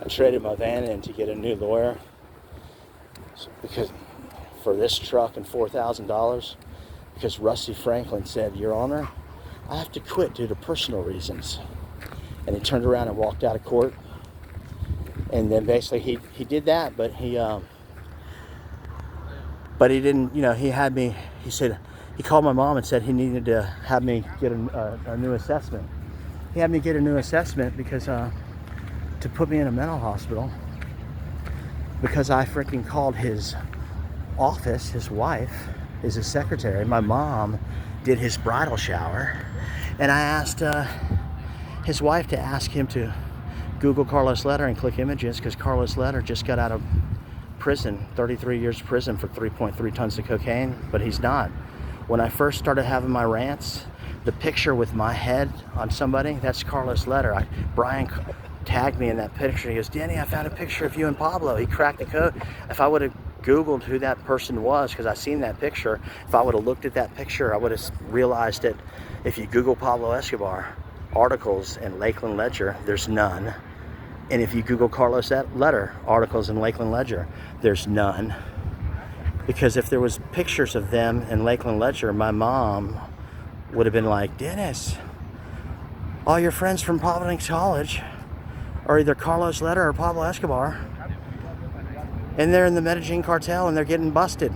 I traded my van in to get a new lawyer because for this truck and $4,000 because Rusty Franklin said, Your Honor, I have to quit due to personal reasons. And he turned around and walked out of court. And then basically he did that, but he didn't, he had me, he said, he called my mom and said he needed to have me get a new assessment. He had me get a new assessment because, to put me in a mental hospital because I freaking called his office, his wife is his secretary. My mom did his bridal shower, and I asked his wife to ask him to Google Carlos Leder and click images because Carlos Leder just got out of prison, 33 years prison for 3.3 tons of cocaine, but he's not. When I first started having my rants, the picture with my head on somebody, that's Carlos Leder. Brian tagged me in that picture. He goes, Danny, I found a picture of you and Pablo. He cracked the code. If I would have Googled who that person was, because I seen that picture, if I would have looked at that picture, I would have realized that if you Google Pablo Escobar articles in Lakeland Ledger, there's none. And if you Google Carlos Leder articles in Lakeland Ledger, there's none. Because if there was pictures of them in Lakeland Ledger, my mom would have been like, Dennis, all your friends from Providence College are either Carlos Leder or Pablo Escobar, and they're in the Medellin cartel and they're getting busted.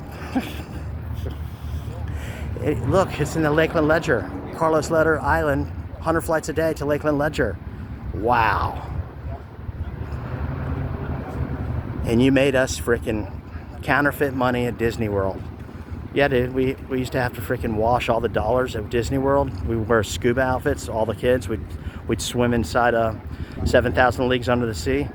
Look, it's in the Lakeland Ledger. Carlos Leder Island, 100 flights a day to Lakeland Ledger. Wow. And you made us freaking counterfeit money at Disney World. Yeah, dude, we used to have to freaking wash all the dollars at Disney World. We would wear scuba outfits, all the kids. We'd swim inside 7,000 leagues under the sea,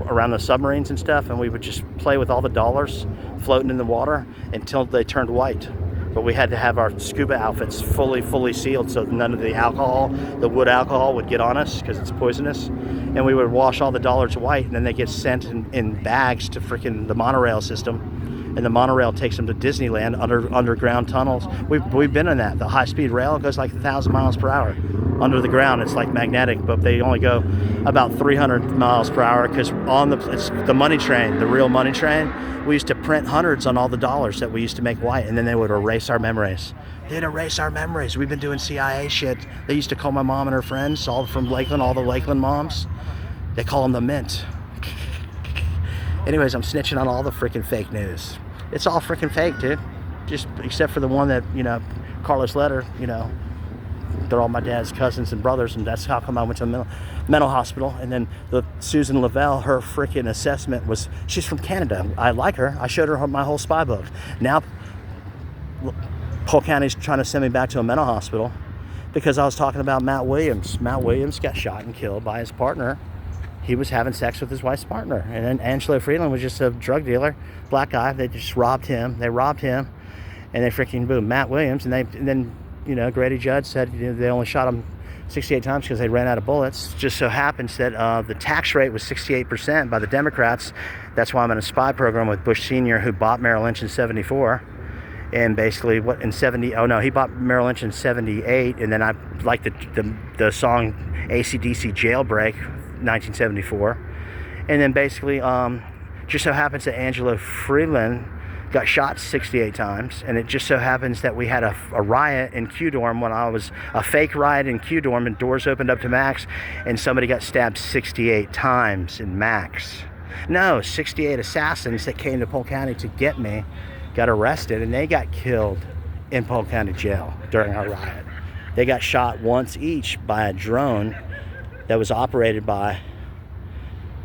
around the submarines and stuff, and we would just play with all the dollars floating in the water until they turned white. But we had to have our scuba outfits fully sealed so none of the alcohol, the wood alcohol, would get on us because it's poisonous. And we would wash all the dollars white, and then they get sent in bags to freaking the monorail system. And the monorail takes them to Disneyland underground tunnels. We've been in that. The high-speed rail goes like 1,000 miles per hour under the ground. It's like magnetic, but they only go about 300 miles per hour because it's the money train, the real money train. We used to print hundreds on all the dollars that we used to make white, and then they would erase our memories. They'd erase our memories. We've been doing CIA shit. They used to call my mom and her friends, all from Lakeland, all the Lakeland moms. They call them the Mint. Anyways, I'm snitching on all the freaking fake news. It's all freaking fake, dude. Just except for the one that, Carlos Leder, they're all my dad's cousins and brothers, and that's how come I went to a mental hospital. And then the Susan Lavelle, her freaking assessment was, she's from Canada. I like her. I showed her my whole spy book. Now, Polk County's trying to send me back to a mental hospital because I was talking about Matt Williams. Matt Williams got shot and killed by his partner. He was having sex with his wife's partner. And then Angelo Freeland was just a drug dealer, black guy. They just robbed him. They robbed him. And they freaking, boom, Matt Williams. And then, Grady Judd said they only shot him 68 times because they ran out of bullets. Just so happens that the tax rate was 68% by the Democrats. That's why I'm in a spy program with Bush Sr., who bought Merrill Lynch in 74. And basically, he bought Merrill Lynch in 78. And then I like the song AC/DC Jailbreak, 1974. And then basically, just so happens that Angelo Freeland got shot 68 times, and it just so happens that we had a riot in Q-Dorm when I was a fake riot in Q-Dorm, and doors opened up to Max, and somebody got stabbed 68 times in Max. No, 68 assassins that came to Polk County to get me got arrested, and they got killed in Polk County Jail during our riot. They got shot once each by a drone that was operated by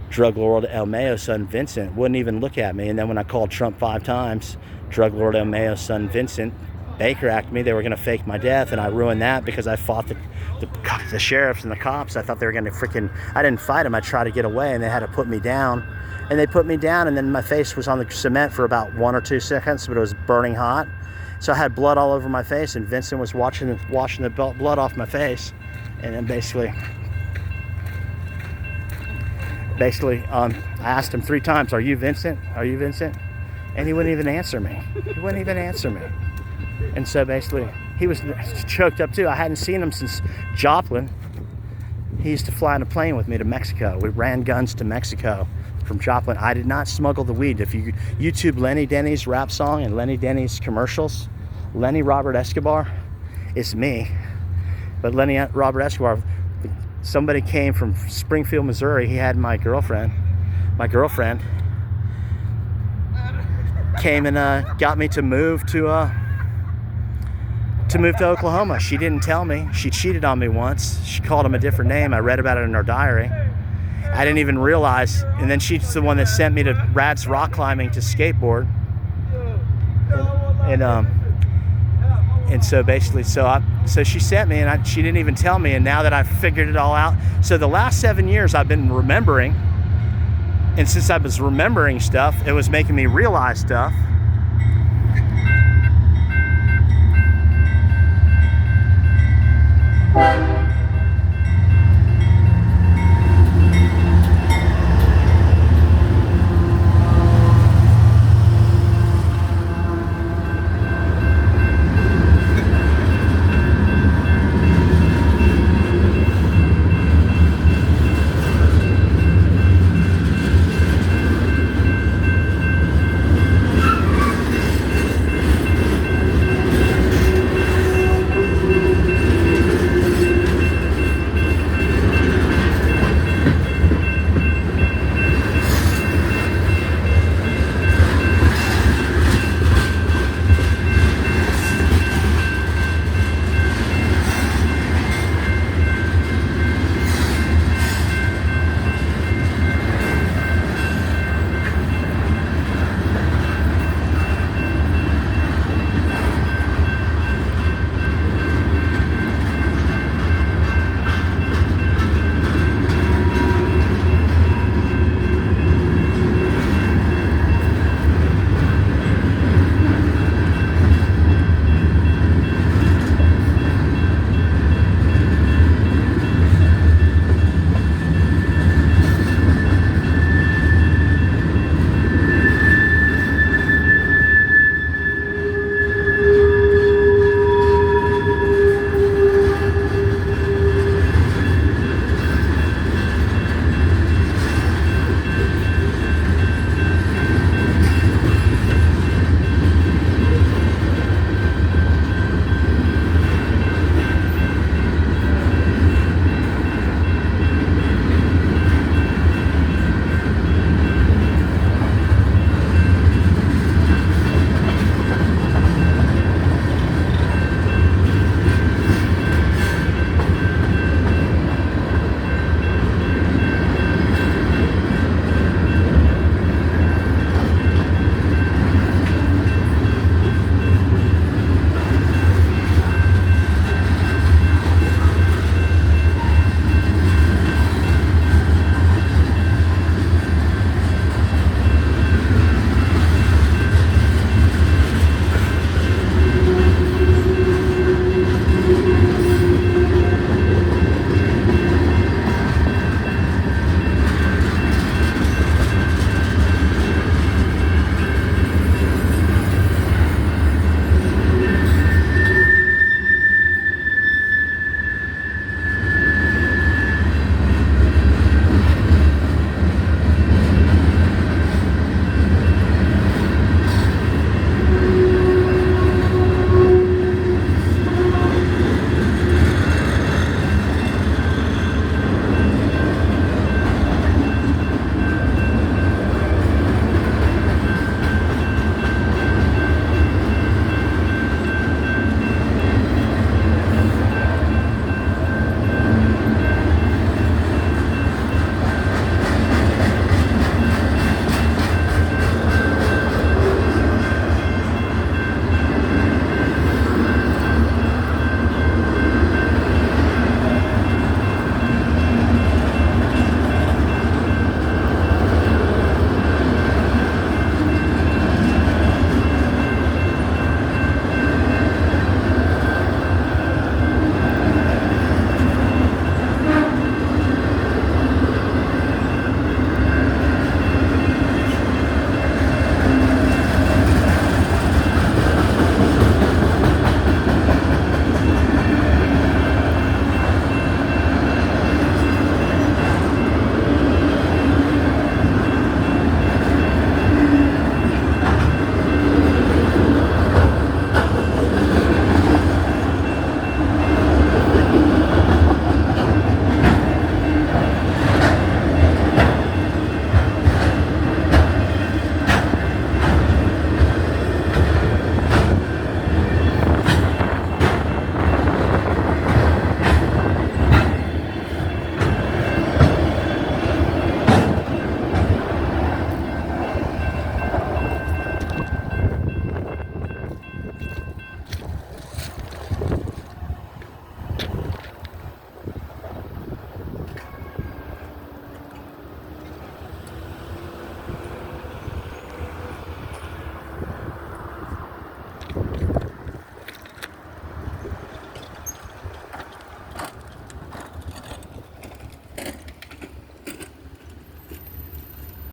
drug lord El Mayo's son Vincent. Wouldn't even look at me. And then when I called Trump 5 times, drug lord El Mayo's son Vincent Baker acted me. They were going to fake my death, and I ruined that because I fought the sheriffs and the cops. I thought they were going to I didn't fight them. I tried to get away, and they had to put me down. And they put me down, and then my face was on the cement for about 1 or 2 seconds, but it was burning hot. So I had blood all over my face, and Vincent was washing the blood off my face. And then basically, I asked him 3 times, "Are you Vincent? Are you Vincent?" And he wouldn't even answer me. And so basically, he was choked up too. I hadn't seen him since Joplin. He used to fly on a plane with me to Mexico. We ran guns to Mexico from Joplin. I did not smuggle the weed. If you YouTube Lenny Denny's rap song and Lenny Denny's commercials, Lenny Robert Escobar is me. But Lenny Robert Escobar, somebody came from Springfield, Missouri. He had my girlfriend. My girlfriend came and got me to move to Oklahoma. She didn't tell me. She cheated on me once. She called him a different name. I read about it in her diary. I didn't even realize. And then she's the one that sent me to Rad's rock climbing to skateboard. And so basically, so she sent me, and she didn't even tell me. And now that I've figured it all out, so the last 7 years I've been remembering, and since I was remembering stuff, it was making me realize stuff.